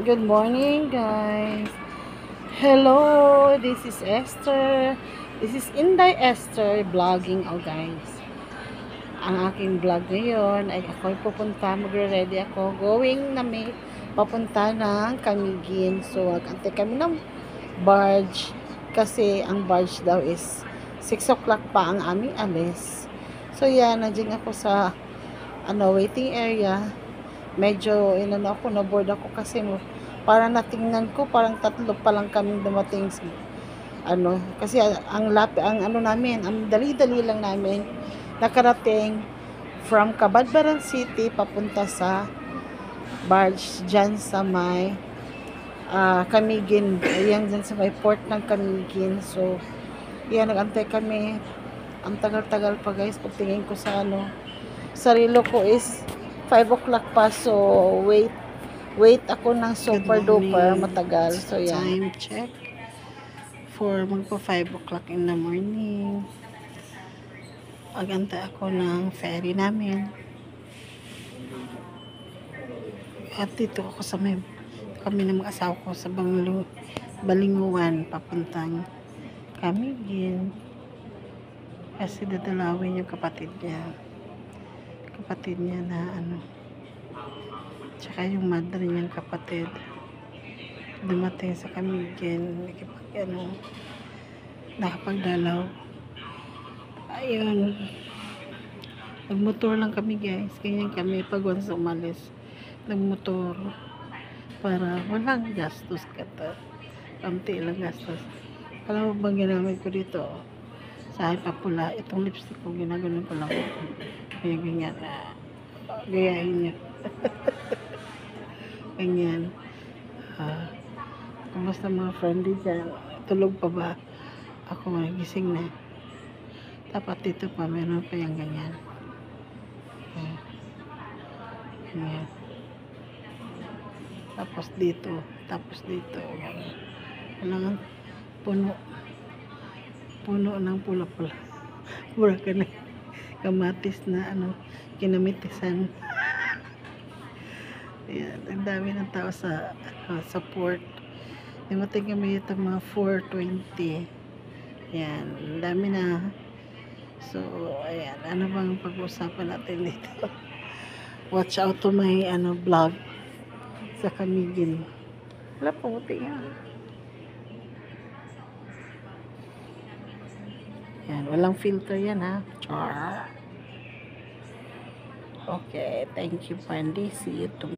Good morning, guys. Hello, this is Esther. This is Inday Esther vlogging, guys. Ang aking vlog ngayon ay ako'y pupunta, magre-ready ako, going na may papunta ng Camiguin. So, agantay kami ng barge kasi ang barge daw is 6 o'clock pa ang aming alis. So, yan, nandiyan ako sa waiting area. Medyo na-board ako kasi para natingnan ko parang tatlo pa lang kaming dumating kasi ang namin, ang dali-dali lang namin nakarating from Cabadbaran City papunta sa barge dyan sa may Camiguin, ayan dyan sa may port ng Camiguin. So yan, nagantay kami, ang tagal-tagal pa guys. Pagtingin ko sa sarilo ko is 5 o'clock pa, so wait ako ng super duper matagal. So yan, time check for magpa 5 o'clock in the morning. Agantay ako ng ferry namin, at dito ako sa may kami ng mga asawa ko sa Balinguan papuntang Camiguin kasi dadalawin yung kapatid niya na tsaka yung mother niyang kapatid dumating sa Camiguin, nakapagdalaw. Ayun, nagmotor lang kami guys, ganyan kami pag once umalis, nagmotor para walang gastos kata, kamti lang gastos. Alam mo bang ginamit ko dito sa aking papula, itong lipstick ko ginaganon ko lang, ganyan gayahin niya. Ganyan. Kumusta mga friendly dyan? Tulog pa ba? Ako gising na. Dapat dito pa, meron pa yung ganyan. Ganyan. Tapos dito. Ganyan. Kailangan puno ng pula-pula. Pura ka na. Kamatis na kinamitisan. Ayan, ang dami ng tao sa port. Dumating kami dito mga 4:20. Ayan, ang dami na. So, ayan, ano bang pag-uusapan natin dito? Watch out to my vlog sa Camiguin. Wala, puti yan. Ayan, walang filter yan ha. Char. Okay, thank you, friendly. See you tomorrow.